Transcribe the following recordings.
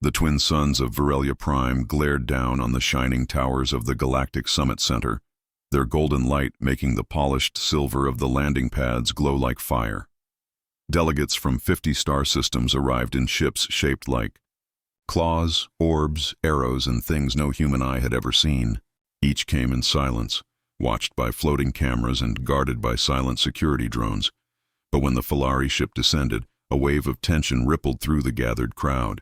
The twin suns of Virelia Prime glared down on the shining towers of the Galactic Summit Center, their golden light making the polished silver of the landing pads glow like fire. Delegates from 50 star systems arrived in ships shaped like claws, orbs, arrows, and things no human eye had ever seen. Each came in silence, watched by floating cameras and guarded by silent security drones. But when the Filari ship descended, a wave of tension rippled through the gathered crowd.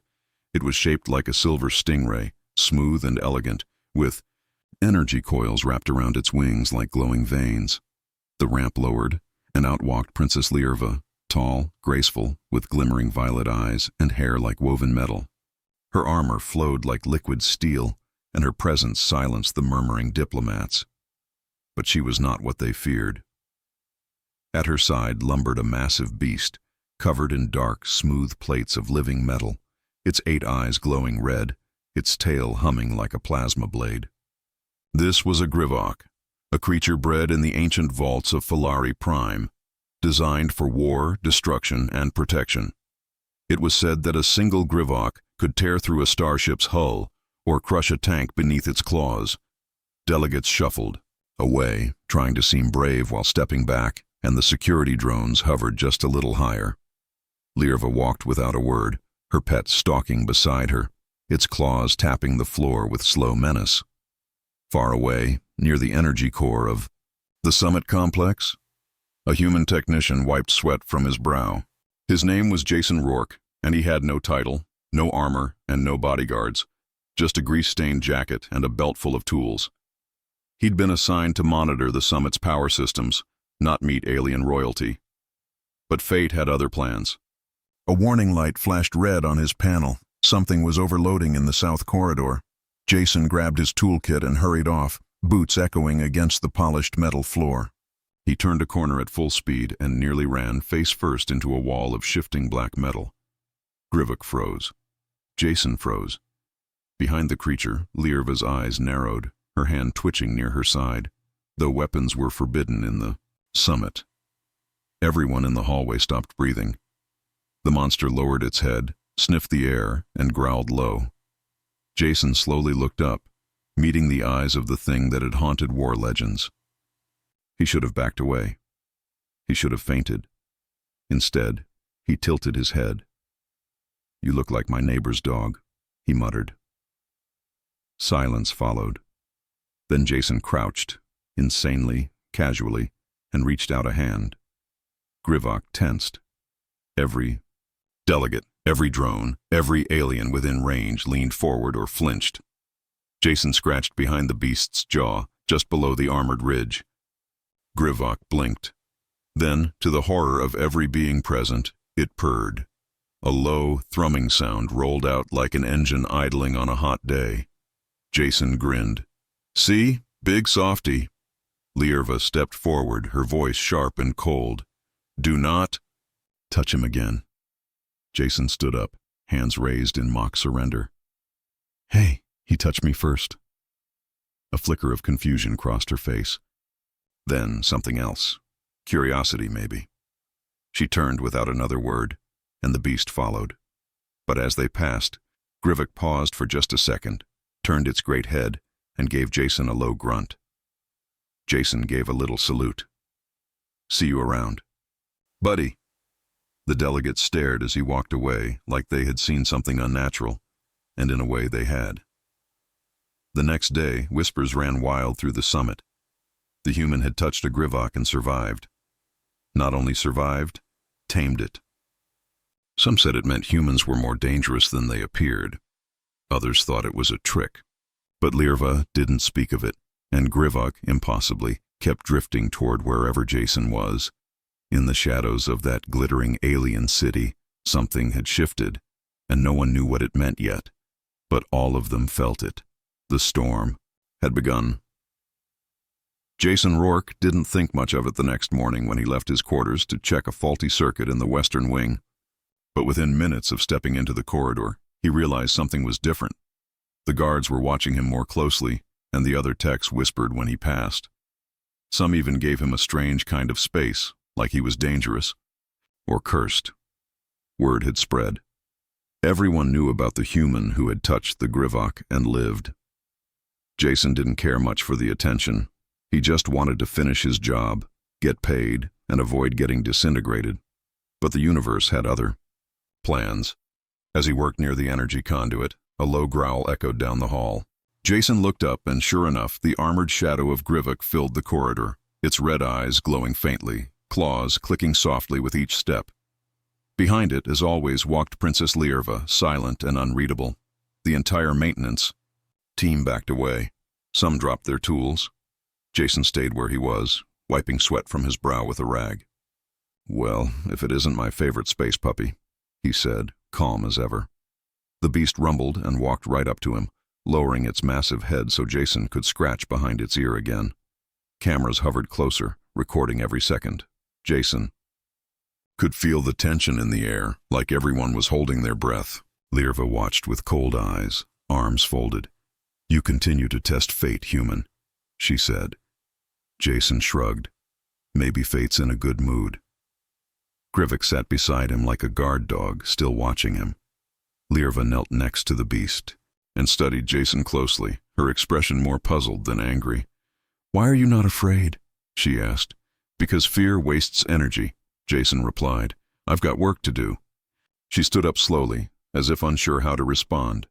It was shaped like a silver stingray, smooth and elegant, with energy coils wrapped around its wings like glowing veins. The ramp lowered, and out walked Princess Lierva, tall, graceful, with glimmering violet eyes and hair like woven metal. Her armor flowed like liquid steel, and her presence silenced the murmuring diplomats. But she was not what they feared. At her side lumbered a massive beast, covered in dark, smooth plates of living metal, its 8 eyes glowing red, its tail humming like a plasma blade. This was a Grivok, a creature bred in the ancient vaults of Filari Prime, designed for war, destruction, and protection. It was said that a single Grivok could tear through a starship's hull or crush a tank beneath its claws. Delegates shuffled away, trying to seem brave while stepping back, and the security drones hovered just a little higher. Lierva walked without a word, her pet stalking beside her, its claws tapping the floor with slow menace. Far away, near the energy core of the Summit Complex, a human technician wiped sweat from his brow. His name was Jason Rourke, and he had no title, no armor, and no bodyguards, just a grease-stained jacket and a belt full of tools. He'd been assigned to monitor the Summit's power systems, not meet alien royalty. But fate had other plans. A warning light flashed red on his panel. Something was overloading in the south corridor. Jason grabbed his toolkit and hurried off, boots echoing against the polished metal floor. He turned a corner at full speed and nearly ran face first into a wall of shifting black metal. Grivok froze. Jason froze. Behind the creature, Lierva's eyes narrowed, her hand twitching near her side, though weapons were forbidden in the Summit. Everyone in the hallway stopped breathing. The monster lowered its head, sniffed the air, and growled low. Jason slowly looked up, meeting the eyes of the thing that had haunted war legends. He should have backed away. He should have fainted. Instead, he tilted his head. "You look like my neighbor's dog," he muttered. Silence followed. Then Jason crouched, insanely, casually, and reached out a hand. Grivok tensed. Every delegate, every drone, every alien within range leaned forward or flinched. Jason scratched behind the beast's jaw, just below the armored ridge. Grivok blinked. Then, to the horror of every being present, it purred. A low, thrumming sound rolled out like an engine idling on a hot day. Jason grinned. "See? Big softy." Lierva stepped forward, her voice sharp and cold. "Do not touch him again." Jason stood up, hands raised in mock surrender. "Hey, he touched me first." A flicker of confusion crossed her face. Then something else. Curiosity, maybe. She turned without another word, and the beast followed. But as they passed, Grivok paused for just a second, turned its great head, and gave Jason a low grunt. Jason gave a little salute. "See you around." "Buddy." The delegates stared as he walked away, like they had seen something unnatural, and in a way they had. The next day, whispers ran wild through the Summit. The human had touched a Grivok and survived. Not only survived, tamed it. Some said it meant humans were more dangerous than they appeared. Others thought it was a trick. But Lierva didn't speak of it, and Grivok, impossibly, kept drifting toward wherever Jason was. In the shadows of that glittering alien city, something had shifted, and no one knew what it meant yet. But all of them felt it. The storm had begun. Jason Rourke didn't think much of it the next morning when he left his quarters to check a faulty circuit in the western wing. But within minutes of stepping into the corridor, he realized something was different. The guards were watching him more closely, and the other techs whispered when he passed. Some even gave him a strange kind of space, like he was dangerous. Or cursed. Word had spread. Everyone knew about the human who had touched the Grivok and lived. Jason didn't care much for the attention. He just wanted to finish his job, get paid, and avoid getting disintegrated. But the universe had other plans. As he worked near the energy conduit, a low growl echoed down the hall. Jason looked up, and sure enough, the armored shadow of Grivok filled the corridor, its red eyes glowing faintly, claws clicking softly with each step. Behind it, as always, walked Princess Lierva, silent and unreadable. The entire maintenance team backed away. Some dropped their tools. Jason stayed where he was, wiping sweat from his brow with a rag. "Well, if it isn't my favorite space puppy," he said, calm as ever. The beast rumbled and walked right up to him, lowering its massive head so Jason could scratch behind its ear again. Cameras hovered closer, recording every second. Jason could feel the tension in the air, like everyone was holding their breath. Lierva watched with cold eyes, arms folded. "You continue to test fate, human," she said. Jason shrugged. Maybe fate's in a good mood. Grivok sat beside him like a guard dog, still watching him. Lierva knelt next to the beast and studied Jason closely, her expression more puzzled than angry. "Why are you not afraid?" she asked. "Because fear wastes energy," Jason replied. "I've got work to do." She stood up slowly, as if unsure how to respond,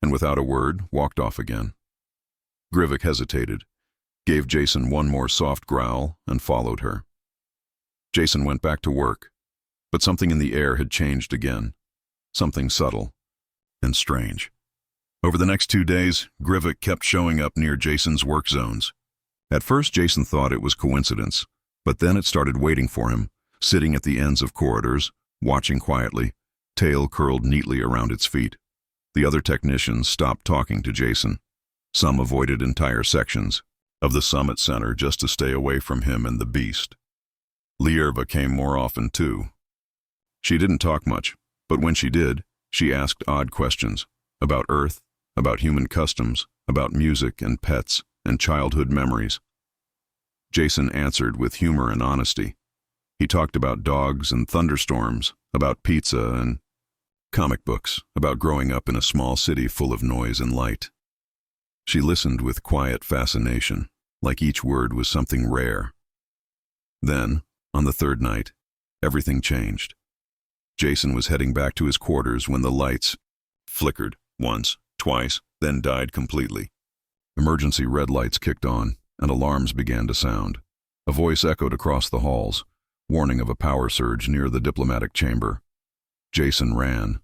and without a word, walked off again. Grivok hesitated, gave Jason one more soft growl, and followed her. Jason went back to work, but something in the air had changed again. Something subtle and strange. Over the next 2 days, Grivok kept showing up near Jason's work zones. At first, Jason thought it was coincidence, but then it started waiting for him, sitting at the ends of corridors, watching quietly, tail curled neatly around its feet. The other technicians stopped talking to Jason. Some avoided entire sections of the summit center just to stay away from him and the beast. Lierva came more often too. She didn't talk much, but when she did, she asked odd questions about Earth, about human customs, about music and pets and childhood memories. Jason answered with humor and honesty. He talked about dogs and thunderstorms, about pizza and comic books, about growing up in a small city full of noise and light. She listened with quiet fascination, like each word was something rare. Then, on the third night, everything changed. Jason was heading back to his quarters when the lights flickered once, twice, then died completely. Emergency red lights kicked on, and alarms began to sound. A voice echoed across the halls, warning of a power surge near the diplomatic chamber. Jason ran,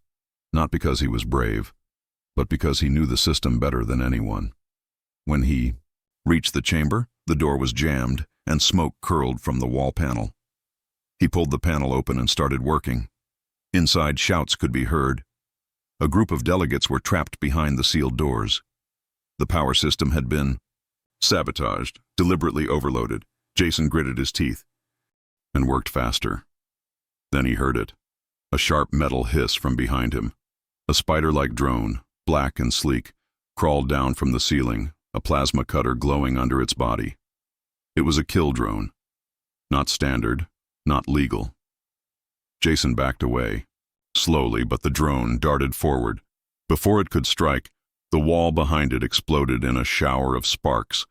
not because he was brave, but because he knew the system better than anyone. When he reached the chamber, the door was jammed, and smoke curled from the wall panel. He pulled the panel open and started working. Inside, shouts could be heard. A group of delegates were trapped behind the sealed doors. The power system had been sabotaged, deliberately overloaded. Jason gritted his teeth and worked faster. Then he heard it, a sharp metal hiss from behind him. A spider-like drone, black and sleek, crawled down from the ceiling, a plasma cutter glowing under its body. It was a kill drone. Not standard, not legal. Jason backed away. Slowly, but the drone darted forward. Before it could strike, the wall behind it exploded in a shower of sparks,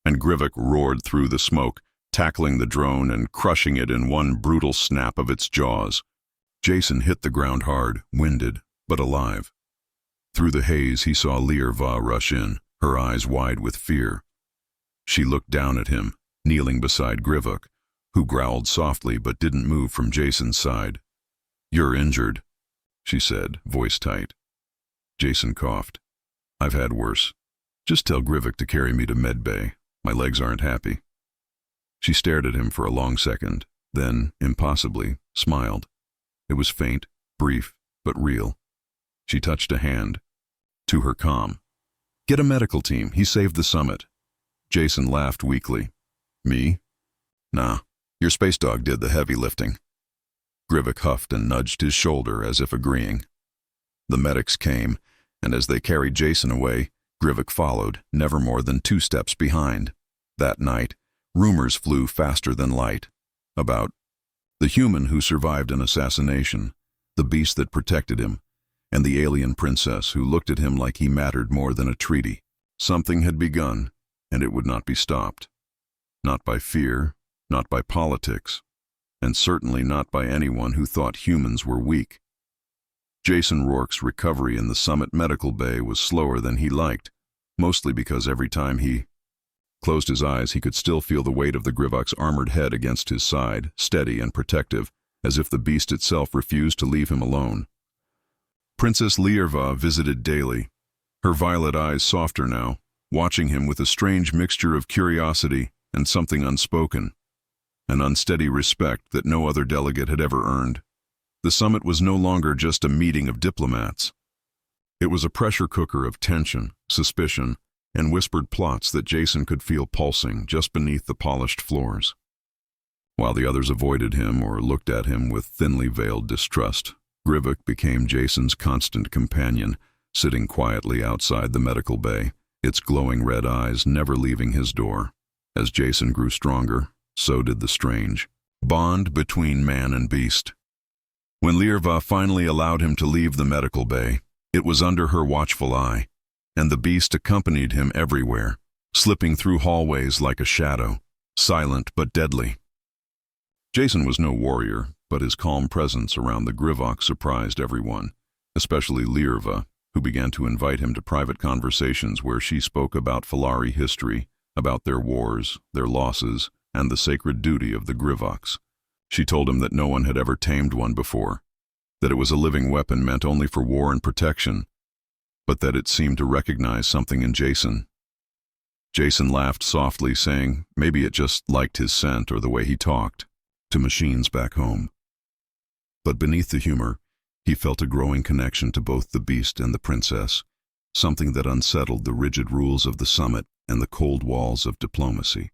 and Grivok roared through the smoke, tackling the drone and crushing it in one brutal snap of its jaws. Jason hit the ground hard, winded, but alive. Through the haze, he saw Lierva rush in, her eyes wide with fear. She looked down at him, kneeling beside Grivok, who growled softly but didn't move from Jason's side. "You're injured," she said, voice tight. Jason coughed. "I've had worse. Just tell Grivok to carry me to medbay. My legs aren't happy." She stared at him for a long second, then, impossibly, smiled. It was faint, brief, but real. She touched a hand. To her calm. "Get a medical team. He saved the summit." Jason laughed weakly. "Me? Nah, your space dog did the heavy lifting." Grivok huffed and nudged his shoulder as if agreeing. The medics came, and as they carried Jason away, Grivok followed, never more than 2 steps behind. That night, rumors flew faster than light. About the human who survived an assassination, the beast that protected him, and the alien princess who looked at him like he mattered more than a treaty. Something had begun, and it would not be stopped. Not by fear, not by politics, and certainly not by anyone who thought humans were weak. Jason Rourke's recovery in the Summit Medical Bay was slower than he liked, mostly because every time he closed his eyes he could still feel the weight of the Grivok's armored head against his side, steady and protective, as if the beast itself refused to leave him alone. Princess Lyerva visited daily, her violet eyes softer now, watching him with a strange mixture of curiosity and something unspoken, an unsteady respect that no other delegate had ever earned. The summit was no longer just a meeting of diplomats. It was a pressure cooker of tension, suspicion, and whispered plots that Jason could feel pulsing just beneath the polished floors. While the others avoided him or looked at him with thinly veiled distrust, Grivok became Jason's constant companion, sitting quietly outside the medical bay, its glowing red eyes never leaving his door. As Jason grew stronger, so did the strange bond between man and beast. When Lyerva finally allowed him to leave the medical bay, it was under her watchful eye, and the beast accompanied him everywhere, slipping through hallways like a shadow, silent but deadly. Jason was no warrior, but his calm presence around the Grivok surprised everyone, especially Lyerva, who began to invite him to private conversations where she spoke about Falari history, about their wars, their losses, and the sacred duty of the Grivoks. She told him that no one had ever tamed one before, that it was a living weapon meant only for war and protection, but that it seemed to recognize something in Jason. Jason laughed softly, saying maybe it just liked his scent or the way he talked to machines back home. But beneath the humor, he felt a growing connection to both the beast and the princess, something that unsettled the rigid rules of the summit and the cold walls of diplomacy.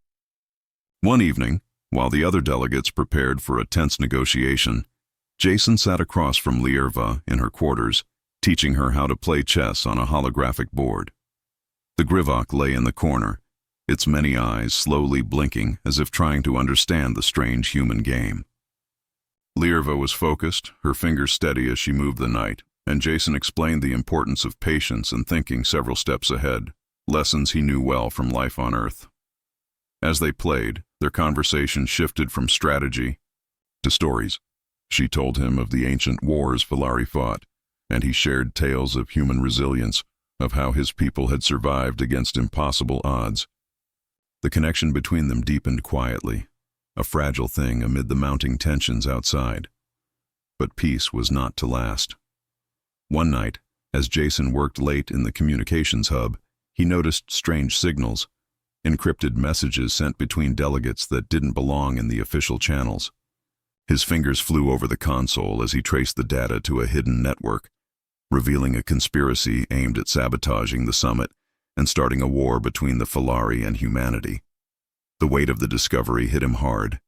One evening, while the other delegates prepared for a tense negotiation, Jason sat across from Lyerva in her quarters, teaching her how to play chess on a holographic board. The Grivok lay in the corner, its many eyes slowly blinking as if trying to understand the strange human game. Lyerva was focused, her fingers steady as she moved the knight, and Jason explained the importance of patience and thinking several steps ahead, lessons he knew well from life on Earth. As they played, their conversation shifted from strategy to stories. She told him of the ancient wars Falari fought, and he shared tales of human resilience, of how his people had survived against impossible odds. The connection between them deepened quietly, a fragile thing amid the mounting tensions outside. But peace was not to last. One night, as Jason worked late in the communications hub, he noticed strange signals, encrypted messages sent between delegates that didn't belong in the official channels. His fingers flew over the console as he traced the data to a hidden network, revealing a conspiracy aimed at sabotaging the summit and starting a war between the Falari and humanity. The weight of the discovery hit him hard.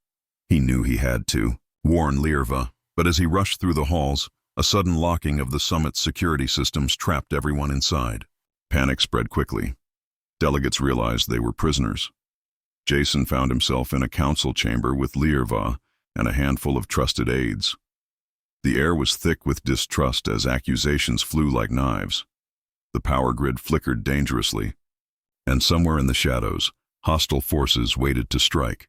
He knew he had to warn Lyerva, but as he rushed through the halls, a sudden locking of the summit's security systems trapped everyone inside. Panic spread quickly. Delegates realized they were prisoners. Jason found himself in a council chamber with Lyerva and a handful of trusted aides. The air was thick with distrust as accusations flew like knives. The power grid flickered dangerously, and somewhere in the shadows, hostile forces waited to strike.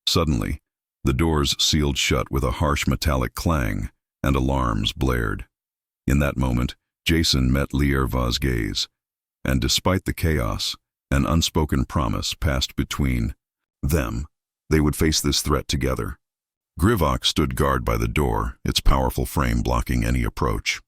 Suddenly, the doors sealed shut with a harsh metallic clang, and alarms blared. In that moment, Jason met Lyerva's gaze, and despite the chaos, an unspoken promise passed between them. They would face this threat together. Grivok stood guard by the door, its powerful frame blocking any approach.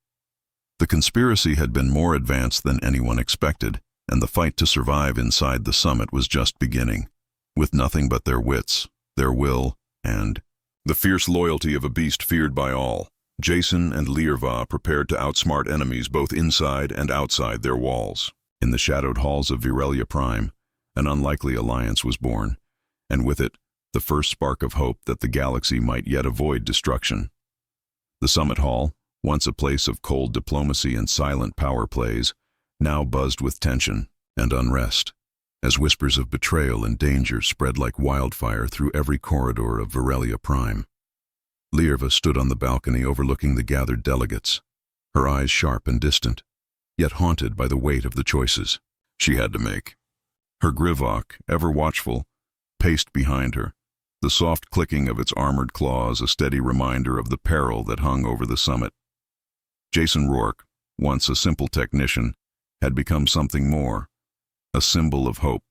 The conspiracy had been more advanced than anyone expected, and the fight to survive inside the summit was just beginning, with nothing but their wits, their will, and the fierce loyalty of a beast feared by all. Jason and Lyerva prepared to outsmart enemies both inside and outside their walls. In the shadowed halls of Virelia Prime, an unlikely alliance was born, and with it, the first spark of hope that the galaxy might yet avoid destruction. The Summit Hall, once a place of cold diplomacy and silent power plays, now buzzed with tension and unrest, as whispers of betrayal and danger spread like wildfire through every corridor of Virelia Prime. Lyerva stood on the balcony overlooking the gathered delegates. her eyes sharp and distant, yet haunted by the weight of the choices she had to make. Her Grivok, ever watchful, paced behind her, the soft clicking of its armored claws a steady reminder of the peril that hung over the summit. Jason Rourke, once a simple technician, had become something more, a symbol of hope,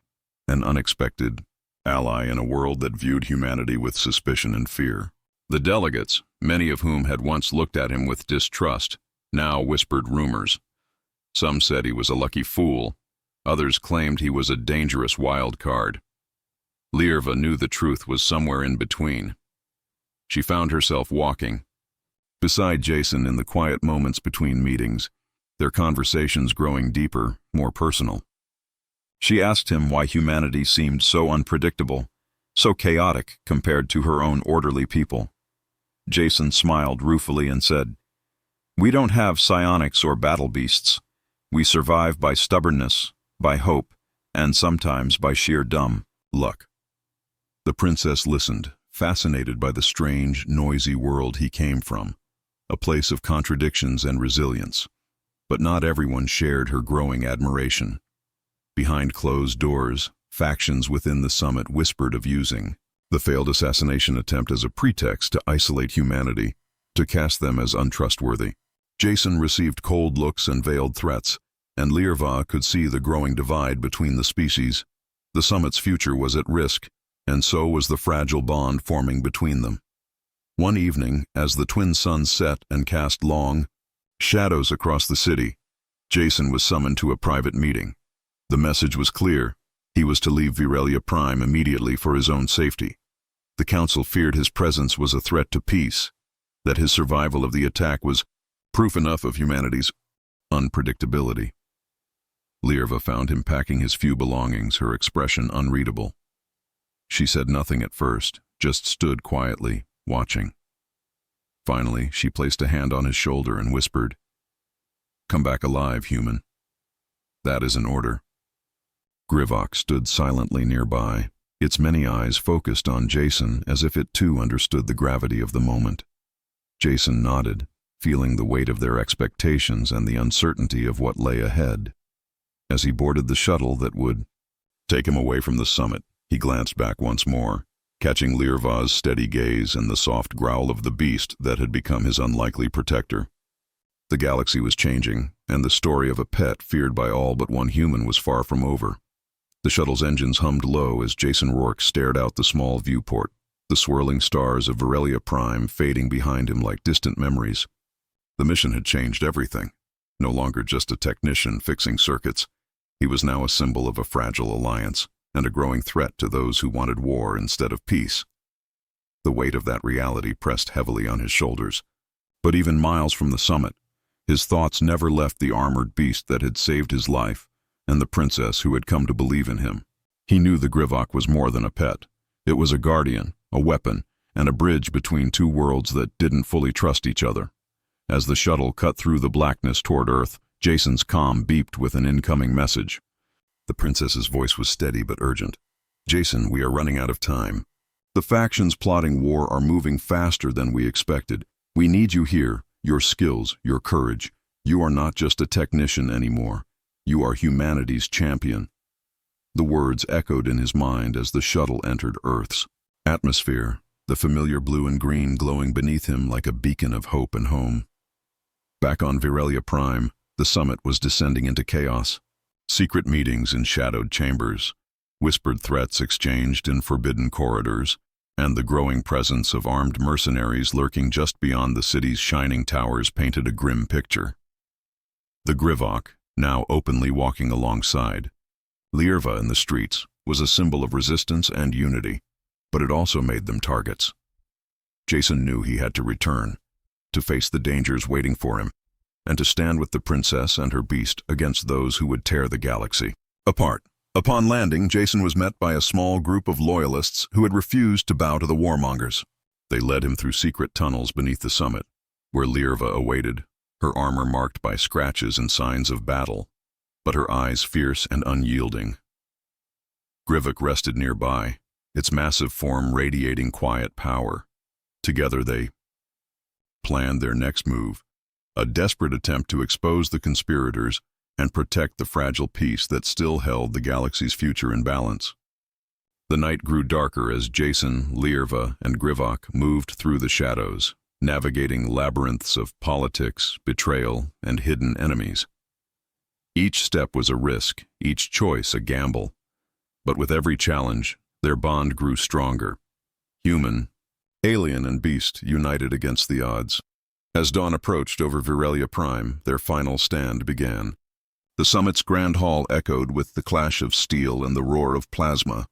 an unexpected ally in a world that viewed humanity with suspicion and fear. The delegates, many of whom had once looked at him with distrust, now whispered rumors. Some said he was a lucky fool. Others claimed he was a dangerous wild card. Lyerva knew the truth was somewhere in between. She found herself walking beside Jason in the quiet moments between meetings, their conversations growing deeper, more personal. She asked him why humanity seemed so unpredictable, so chaotic compared to her own orderly people. Jason smiled ruefully and said, "We don't have psionics or battle beasts. We survive by stubbornness, by hope, and sometimes by sheer dumb luck." The princess listened, fascinated by the strange, noisy world he came from, a place of contradictions and resilience. But not everyone shared her growing admiration. Behind closed doors, factions within the summit whispered of using the failed assassination attempt as a pretext to isolate humanity, to cast them as untrustworthy. Jason received cold looks and veiled threats, and Lyerva could see the growing divide between the species. The summit's future was at risk, and so was the fragile bond forming between them. One evening, as the twin suns set and cast long shadows across the city, Jason was summoned to a private meeting. The message was clear. He was to leave Virelia Prime immediately for his own safety. The council feared his presence was a threat to peace, that his survival of the attack was proof enough of humanity's unpredictability. Lyerva found him packing his few belongings, her expression unreadable. She said nothing at first, just stood quietly, watching. Finally, she placed a hand on his shoulder and whispered, "Come back alive, human. That is an order." Grivok stood silently nearby, its many eyes focused on Jason as if it too understood the gravity of the moment. Jason nodded, feeling the weight of their expectations and the uncertainty of what lay ahead. As he boarded the shuttle that would take him away from the summit, he glanced back once more, catching Lyerva's steady gaze and the soft growl of the beast that had become his unlikely protector. The galaxy was changing, and the story of a pet feared by all but one human was far from over. The shuttle's engines hummed low as Jason Rourke stared out the small viewport, the swirling stars of Virelia Prime fading behind him like distant memories. The mission had changed everything. No longer just a technician fixing circuits, he was now a symbol of a fragile alliance and a growing threat to those who wanted war instead of peace. The weight of that reality pressed heavily on his shoulders. But even miles from the summit, his thoughts never left the armored beast that had saved his life and the princess who had come to believe in him. He knew the Grivok was more than a pet. It was a guardian, a weapon, and a bridge between two worlds that didn't fully trust each other. As the shuttle cut through the blackness toward Earth, Jason's comm beeped with an incoming message. The princess's voice was steady but urgent. "Jason, we are running out of time. The factions plotting war are moving faster than we expected. We need you here, your skills, your courage. You are not just a technician anymore. You are humanity's champion." The words echoed in his mind as the shuttle entered Earth's atmosphere, the familiar blue and green glowing beneath him like a beacon of hope and home. Back on Virelia Prime, the summit was descending into chaos. Secret meetings in shadowed chambers, whispered threats exchanged in forbidden corridors, and the growing presence of armed mercenaries lurking just beyond the city's shining towers painted a grim picture. The Grivok, now openly walking alongside Lyerva in the streets, was a symbol of resistance and unity, but it also made them targets. Jason knew he had to return, to face the dangers waiting for him, and to stand with the princess and her beast against those who would tear the galaxy apart. Upon landing, Jason was met by a small group of loyalists who had refused to bow to the warmongers. They led him through secret tunnels beneath the summit, where Lyerva awaited, her armor marked by scratches and signs of battle, but her eyes fierce and unyielding. Grivok rested nearby, its massive form radiating quiet power. Together they planned their next move, a desperate attempt to expose the conspirators and protect the fragile peace that still held the galaxy's future in balance. The night grew darker as Jason, Lierva, and Grivok moved through the shadows, navigating labyrinths of politics, betrayal, and hidden enemies. Each step was a risk, each choice a gamble. But with every challenge, their bond grew stronger. Human, alien, and beast united against the odds. As dawn approached over Virelia Prime, their final stand began. The summit's grand hall echoed with the clash of steel and the roar of plasma.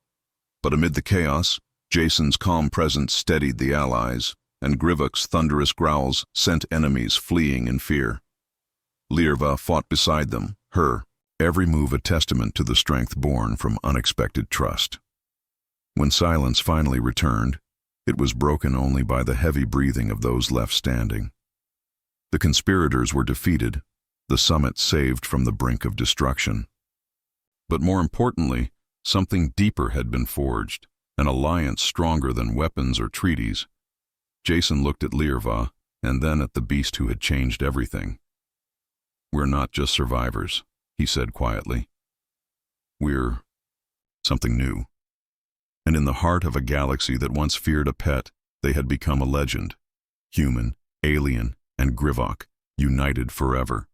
But amid the chaos, Jason's calm presence steadied the allies, and Grivok's thunderous growls sent enemies fleeing in fear. Lierva fought beside them, her every move a testament to the strength born from unexpected trust. When silence finally returned, it was broken only by the heavy breathing of those left standing. The conspirators were defeated, the summit saved from the brink of destruction. But more importantly, something deeper had been forged, an alliance stronger than weapons or treaties. Jason looked at Lierva, and then at the beast who had changed everything. "We're not just survivors," he said quietly. "We're something new." And in the heart of a galaxy that once feared a pet, they had become a legend. Human, alien, and Grivok, united forever.